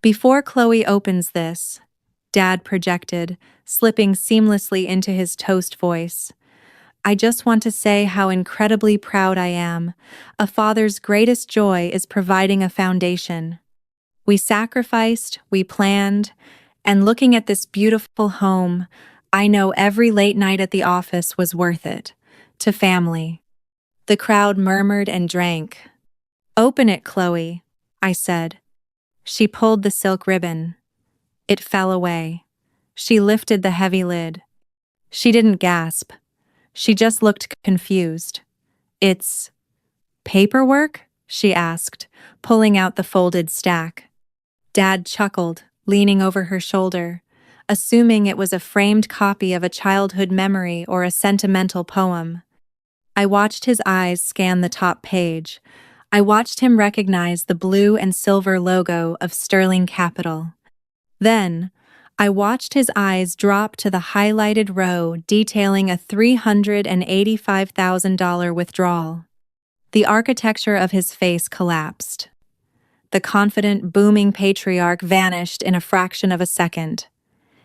"Before Chloe opens this," Dad projected, slipping seamlessly into his toast voice, "I just want to say how incredibly proud I am. A father's greatest joy is providing a foundation. We sacrificed, we planned, and looking at this beautiful home, I know every late night at the office was worth it. To family." The crowd murmured and drank. "Open it, Chloe," I said. She pulled the silk ribbon. It fell away. She lifted the heavy lid. She didn't gasp. She just looked confused. "It's paperwork?" she asked, pulling out the folded stack. Dad chuckled, leaning over her shoulder, assuming it was a framed copy of a childhood memory or a sentimental poem. I watched his eyes scan the top page. I watched him recognize the blue and silver logo of Sterling Capital. Then, I watched his eyes drop to the highlighted row detailing a $385,000 withdrawal. The architecture of his face collapsed. The confident, booming patriarch vanished in a fraction of a second.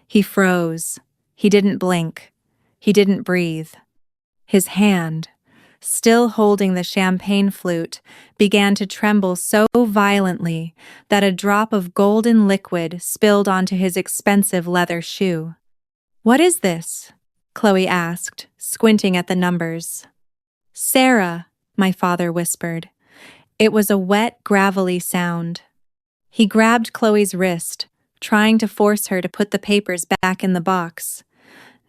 He froze. He didn't blink. He didn't breathe. His hand, still holding the champagne flute, began to tremble so violently that a drop of golden liquid spilled onto his expensive leather shoe. "What is this?" Chloe asked, squinting at the numbers. "Sarah," my father whispered. It was a wet, gravelly sound. He grabbed Chloe's wrist, trying to force her to put the papers back in the box.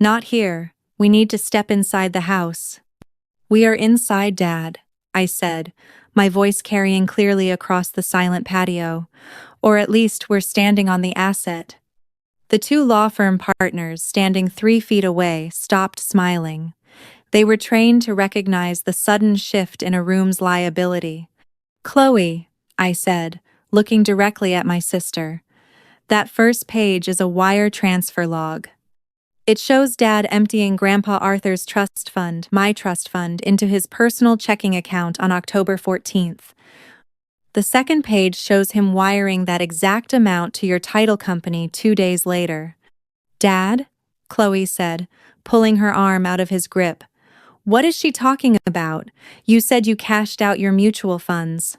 Not here. We need to step inside the house. We are inside, Dad, I said, my voice carrying clearly across the silent patio. Or at least we're standing on the asset. The two law firm partners, standing 3 feet away, stopped smiling. They were trained to recognize the sudden shift in a room's liability. Chloe, I said, looking directly at my sister. That first page is a wire transfer log. It shows Dad emptying Grandpa Arthur's trust fund, my trust fund, into his personal checking account on October 14th. The second page shows him wiring that exact amount to your title company 2 days later. Dad? Chloe said, pulling her arm out of his grip. What is she talking about? You said you cashed out your mutual funds.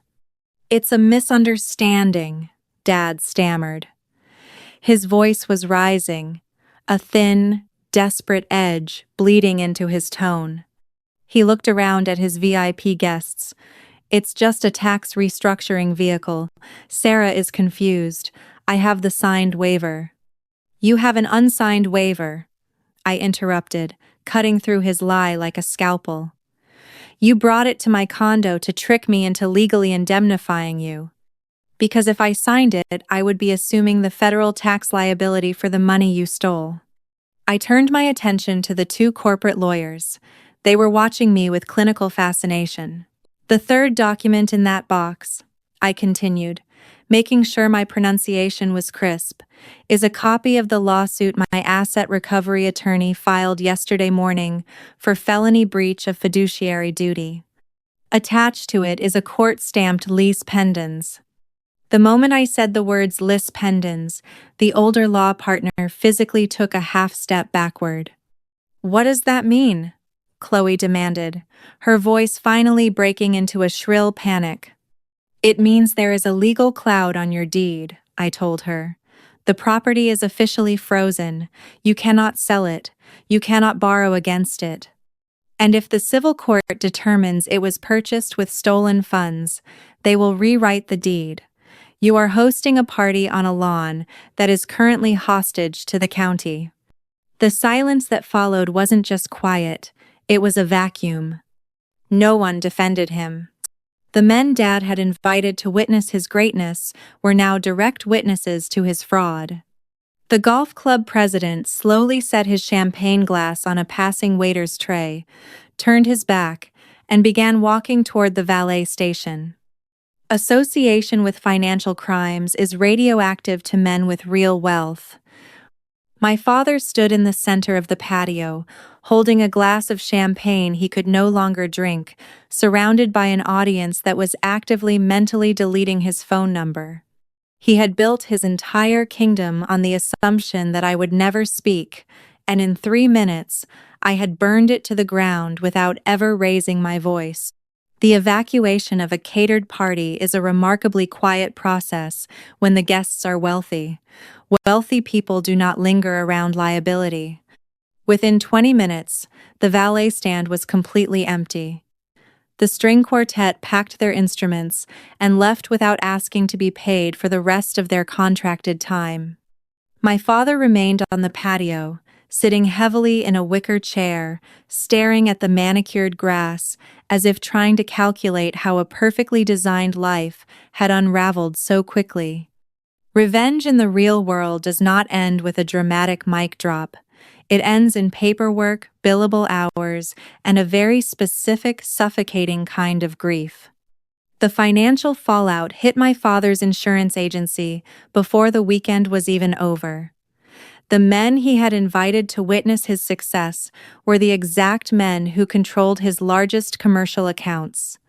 It's a misunderstanding, Dad stammered. His voice was rising, a thin, desperate edge bleeding into his tone. He looked around at his VIP guests. It's just a tax restructuring vehicle. Sarah is confused. I have the signed waiver. You have an unsigned waiver, I interrupted, cutting through his lie like a scalpel. You brought it to my condo to trick me into legally indemnifying you. Because if I signed it, I would be assuming the federal tax liability for the money you stole. I turned my attention to the two corporate lawyers. They were watching me with clinical fascination. The third document in that box, I continued, making sure my pronunciation was crisp, is a copy of the lawsuit my asset recovery attorney filed yesterday morning for felony breach of fiduciary duty. Attached to it is a court-stamped lis pendens. The moment I said the words lis pendens, the older law partner physically took a half-step backward. What does that mean? Chloe demanded, her voice finally breaking into a shrill panic. It means there is a legal cloud on your deed, I told her. The property is officially frozen. You cannot sell it. You cannot borrow against it. And if the civil court determines it was purchased with stolen funds, they will rewrite the deed. You are hosting a party on a lawn that is currently hostage to the county. The silence that followed wasn't just quiet, it was a vacuum. No one defended him. The men Dad had invited to witness his greatness were now direct witnesses to his fraud. The golf club president slowly set his champagne glass on a passing waiter's tray, turned his back, and began walking toward the valet station. Association with financial crimes is radioactive to men with real wealth. My father stood in the center of the patio, holding a glass of champagne he could no longer drink, surrounded by an audience that was actively mentally deleting his phone number. He had built his entire kingdom on the assumption that I would never speak, and in 3 minutes, I had burned it to the ground without ever raising my voice. The evacuation of a catered party is a remarkably quiet process when the guests are wealthy. Wealthy people do not linger around liability. Within 20 minutes, the valet stand was completely empty. The string quartet packed their instruments and left without asking to be paid for the rest of their contracted time. My father remained on the patio, sitting heavily in a wicker chair, staring at the manicured grass, as if trying to calculate how a perfectly designed life had unraveled so quickly. Revenge in the real world does not end with a dramatic mic drop. It ends in paperwork, billable hours, and a very specific, suffocating kind of grief. The financial fallout hit my father's insurance agency before the weekend was even over. The men he had invited to witness his success were the exact men who controlled his largest commercial accounts.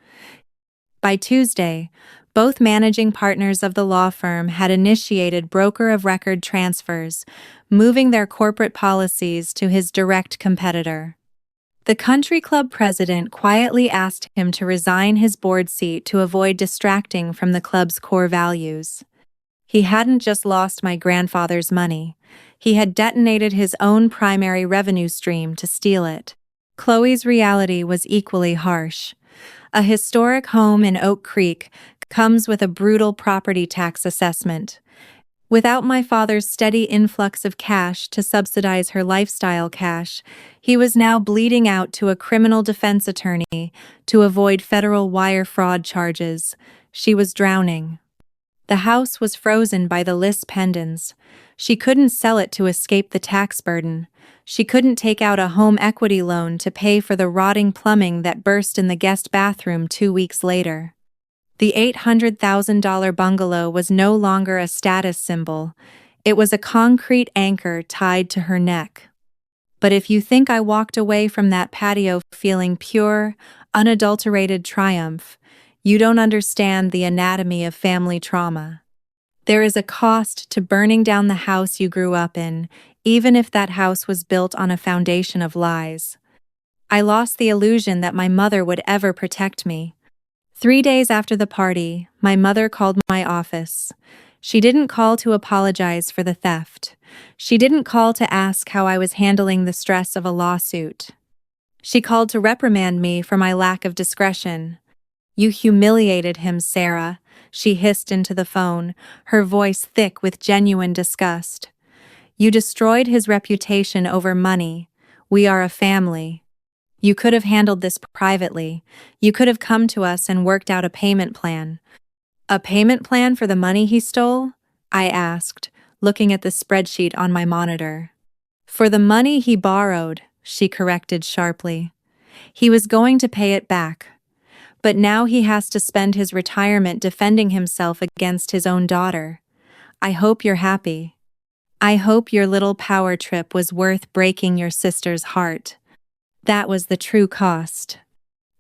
By Tuesday, both managing partners of the law firm had initiated broker of record transfers, moving their corporate policies to his direct competitor. The country club president quietly asked him to resign his board seat to avoid distracting from the club's core values. He hadn't just lost my grandfather's money. He had detonated his own primary revenue stream to steal it. Chloe's reality was equally harsh. A historic home in Oak Creek, comes with a brutal property tax assessment. Without my father's steady influx of cash to subsidize her lifestyle cash, he was now bleeding out to a criminal defense attorney to avoid federal wire fraud charges. She was drowning. The house was frozen by the lis pendens. She couldn't sell it to escape the tax burden. She couldn't take out a home equity loan to pay for the rotting plumbing that burst in the guest bathroom 2 weeks later. The $800,000 bungalow was no longer a status symbol. It was a concrete anchor tied to her neck. But if you think I walked away from that patio feeling pure, unadulterated triumph, you don't understand the anatomy of family trauma. There is a cost to burning down the house you grew up in, even if that house was built on a foundation of lies. I lost the illusion that my mother would ever protect me. 3 days after the party, my mother called my office. She didn't call to apologize for the theft. She didn't call to ask how I was handling the stress of a lawsuit. She called to reprimand me for my lack of discretion. "You humiliated him, Sarah," she hissed into the phone, her voice thick with genuine disgust. "You destroyed his reputation over money. We are a family. You could have handled this privately. You could have come to us and worked out a payment plan." "A payment plan for the money he stole?" I asked, looking at the spreadsheet on my monitor. "For the money he borrowed," she corrected sharply. "He was going to pay it back. But now he has to spend his retirement defending himself against his own daughter. I hope you're happy. I hope your little power trip was worth breaking your sister's heart." That was the true cost.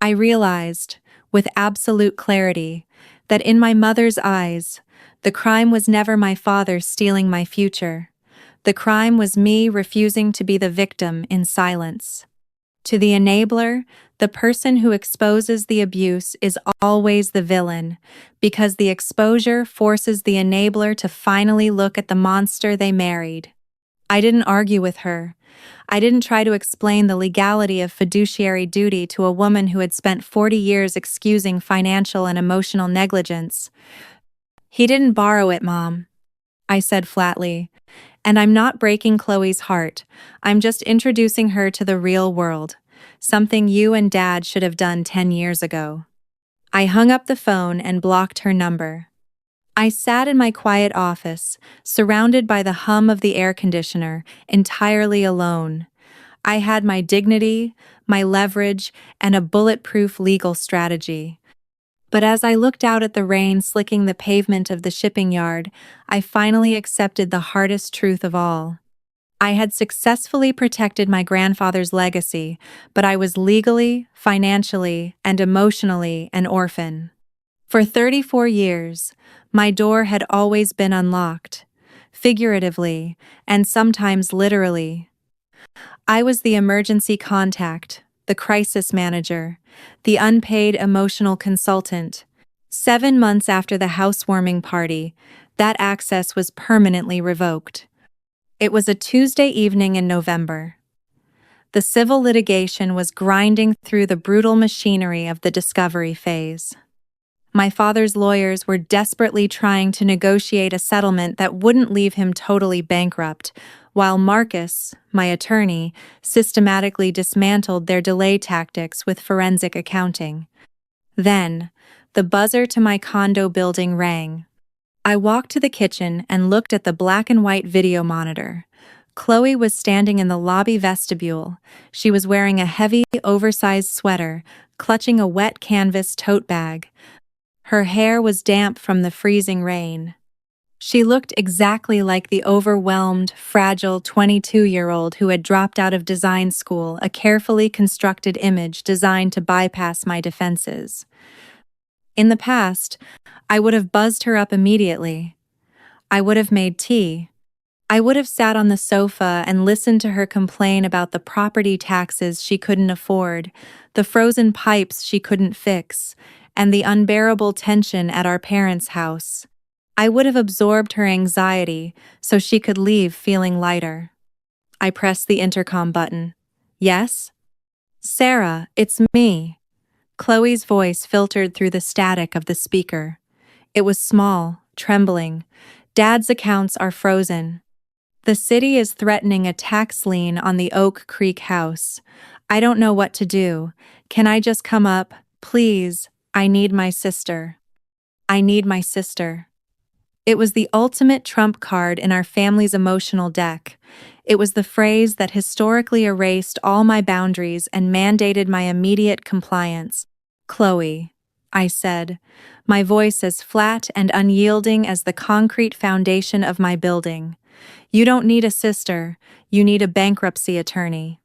I realized, with absolute clarity, that in my mother's eyes, the crime was never my father stealing my future. The crime was me refusing to be the victim in silence. To the enabler, the person who exposes the abuse is always the villain, because the exposure forces the enabler to finally look at the monster they married. I didn't argue with her. I didn't try to explain the legality of fiduciary duty to a woman who had spent 40 years excusing financial and emotional negligence. "He didn't borrow it, Mom," I said flatly. "And I'm not breaking Chloe's heart. I'm just introducing her to the real world, something you and Dad should have done 10 years ago." I hung up the phone and blocked her number. I sat in my quiet office, surrounded by the hum of the air conditioner, entirely alone. I had my dignity, my leverage, and a bulletproof legal strategy. But as I looked out at the rain slicking the pavement of the shipping yard, I finally accepted the hardest truth of all. I had successfully protected my grandfather's legacy, but I was legally, financially, and emotionally an orphan. For 34 years, my door had always been unlocked, figuratively, and sometimes literally. I was the emergency contact, the crisis manager, the unpaid emotional consultant. 7 months after the housewarming party, that access was permanently revoked. It was a Tuesday evening in November. The civil litigation was grinding through the brutal machinery of the discovery phase. My father's lawyers were desperately trying to negotiate a settlement that wouldn't leave him totally bankrupt, while Marcus, my attorney, systematically dismantled their delay tactics with forensic accounting. Then, the buzzer to my condo building rang. I walked to the kitchen and looked at the black and white video monitor. Chloe was standing in the lobby vestibule. She was wearing a heavy, oversized sweater, clutching a wet canvas tote bag. Her hair was damp from the freezing rain. She looked exactly like the overwhelmed, fragile 22-year-old who had dropped out of design school, a carefully constructed image designed to bypass my defenses. In the past, I would have buzzed her up immediately. I would have made tea. I would have sat on the sofa and listened to her complain about the property taxes she couldn't afford, the frozen pipes she couldn't fix, and the unbearable tension at our parents' house. I would have absorbed her anxiety so she could leave feeling lighter. I pressed the intercom button. "Yes?" "Sarah, it's me." Chloe's voice filtered through the static of the speaker. It was small, trembling. Dad's accounts are frozen. The city is threatening a tax lien on the Oak Creek house. I don't know what to do. Can I just come up, please? I need my sister. I need my sister. It was the ultimate trump card in our family's emotional deck. It was the phrase that historically erased all my boundaries and mandated my immediate compliance. Chloe, I said, my voice as flat and unyielding as the concrete foundation of my building. You don't need a sister, you need a bankruptcy attorney.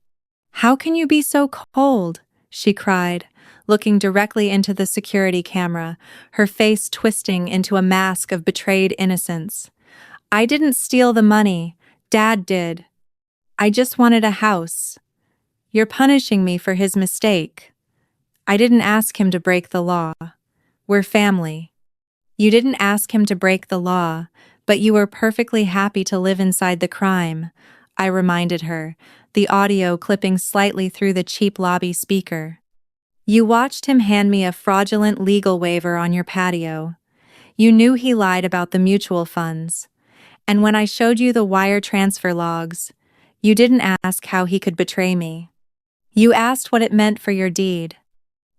How can you be so cold? She cried, looking directly into the security camera, her face twisting into a mask of betrayed innocence. I didn't steal the money. Dad did. I just wanted a house. You're punishing me for his mistake. I didn't ask him to break the law. We're family. You didn't ask him to break the law, but you were perfectly happy to live inside the crime, I reminded her, the audio clipping slightly through the cheap lobby speaker. You watched him hand me a fraudulent legal waiver on your patio. You knew he lied about the mutual funds. And when I showed you the wire transfer logs, you didn't ask how he could betray me. You asked what it meant for your deed.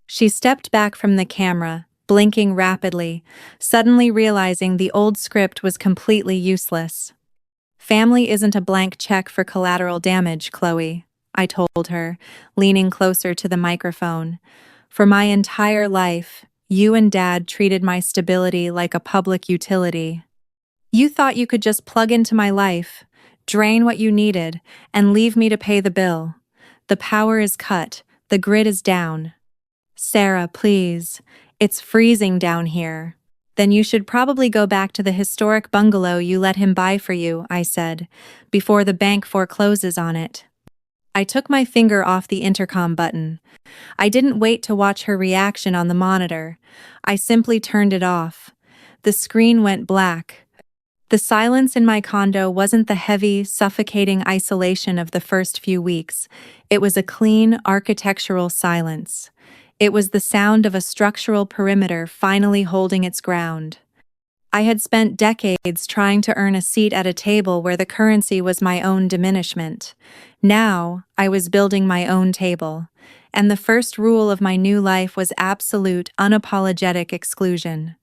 She stepped back from the camera, blinking rapidly, suddenly realizing the old script was completely useless. Family isn't a blank check for collateral damage, Chloe, I told her, leaning closer to the microphone. For my entire life, you and Dad treated my stability like a public utility. You thought you could just plug into my life, drain what you needed, and leave me to pay the bill. The power is cut, the grid is down. Sarah, please. It's freezing down here. Then you should probably go back to the historic bungalow you let him buy for you, I said, before the bank forecloses on it. I took my finger off the intercom button. I didn't wait to watch her reaction on the monitor. I simply turned it off. The screen went black. The silence in my condo wasn't the heavy, suffocating isolation of the first few weeks. It was a clean, architectural silence. It was the sound of a structural perimeter finally holding its ground. I had spent decades trying to earn a seat at a table where the currency was my own diminishment. Now, I was building my own table, and the first rule of my new life was absolute, unapologetic exclusion.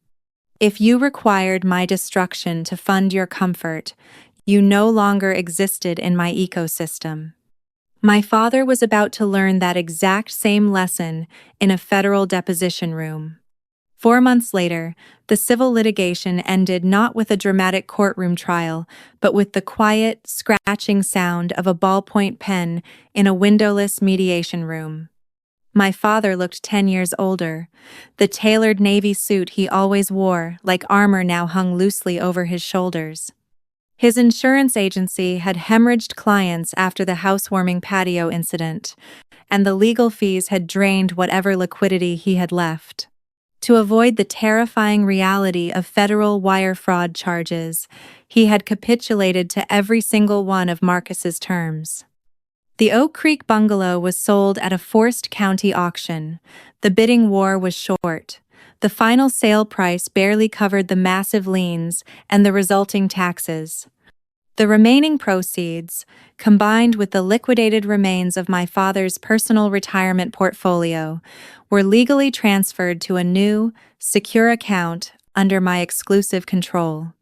If you required my destruction to fund your comfort, you no longer existed in my ecosystem. My father was about to learn that exact same lesson in a federal deposition room. 4 months later, the civil litigation ended not with a dramatic courtroom trial, but with the quiet, scratching sound of a ballpoint pen in a windowless mediation room. My father looked 10 years older. The tailored navy suit he always wore, like armor, now hung loosely over his shoulders. His insurance agency had hemorrhaged clients after the housewarming patio incident, and the legal fees had drained whatever liquidity he had left. To avoid the terrifying reality of federal wire fraud charges, he had capitulated to every single one of Marcus's terms. The Oak Creek bungalow was sold at a forced county auction. The bidding war was short. The final sale price barely covered the massive liens and the resulting taxes. The remaining proceeds, combined with the liquidated remains of my father's personal retirement portfolio, were legally transferred to a new, secure account under my exclusive control.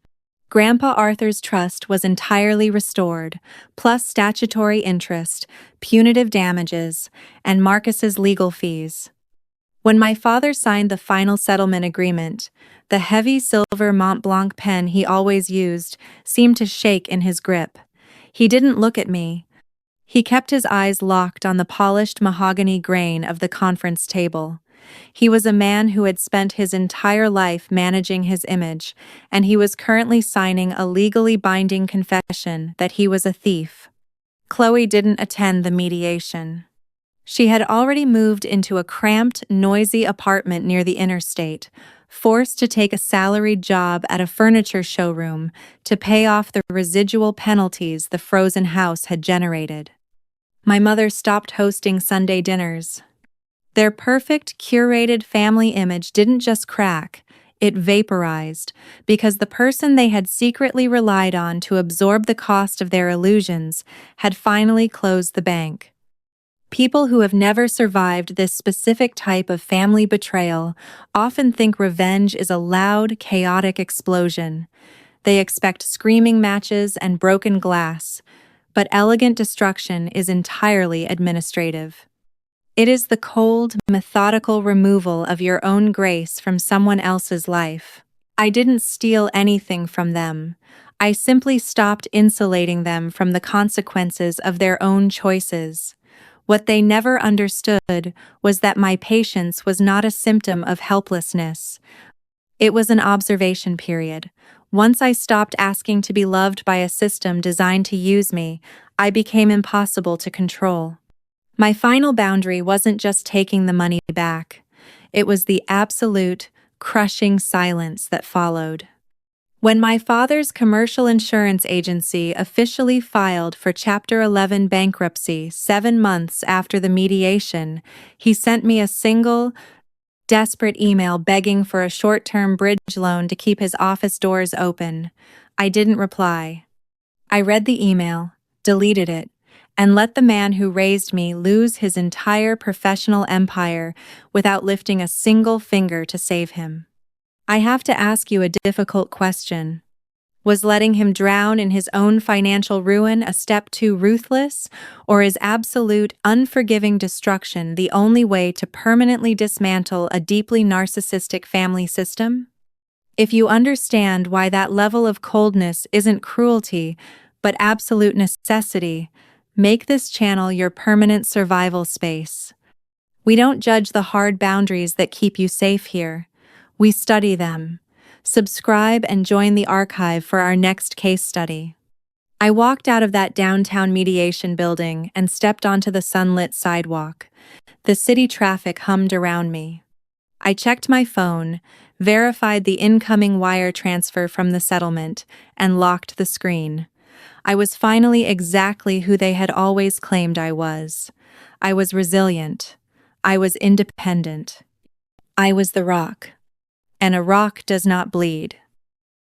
Grandpa Arthur's trust was entirely restored, plus statutory interest, punitive damages, and Marcus's legal fees. When my father signed the final settlement agreement, the heavy silver Mont Blanc pen he always used seemed to shake in his grip. He didn't look at me. He kept his eyes locked on the polished mahogany grain of the conference table. He was a man who had spent his entire life managing his image, and he was currently signing a legally binding confession that he was a thief. Chloe didn't attend the mediation. She had already moved into a cramped, noisy apartment near the interstate, forced to take a salaried job at a furniture showroom to pay off the residual penalties the frozen house had generated. My mother stopped hosting Sunday dinners. Their perfect, curated family image didn't just crack, It vaporized, because the person they had secretly relied on to absorb the cost of their illusions had finally closed the bank. People who have never survived this specific type of family betrayal often think revenge is a loud, chaotic explosion. They expect screaming matches and broken glass, but elegant destruction is entirely administrative. It is the cold, methodical removal of your own grace from someone else's life. I didn't steal anything from them. I simply stopped insulating them from the consequences of their own choices. What they never understood was that my patience was not a symptom of helplessness. It was an observation period. Once I stopped asking to be loved by a system designed to use me, I became impossible to control. My final boundary wasn't just taking the money back. It was the absolute, crushing silence that followed. When my father's commercial insurance agency officially filed for Chapter 11 bankruptcy 7 months after the mediation, he sent me a single, desperate email begging for a short-term bridge loan to keep his office doors open. I didn't reply. I read the email, deleted it, and let the man who raised me lose his entire professional empire without lifting a single finger to save him. I have to ask you a difficult question. Was letting him drown in his own financial ruin a step too ruthless, or is absolute, unforgiving destruction the only way to permanently dismantle a deeply narcissistic family system? If you understand why that level of coldness isn't cruelty, but absolute necessity, make this channel your permanent survival space. We don't judge the hard boundaries that keep you safe here. We study them. Subscribe and join the archive for our next case study. I walked out of that downtown mediation building and stepped onto the sunlit sidewalk. The city traffic hummed around me. I checked my phone, verified the incoming wire transfer from the settlement, and locked the screen. I was finally exactly who they had always claimed I was. I was resilient. I was independent. I was the rock. And a rock does not bleed.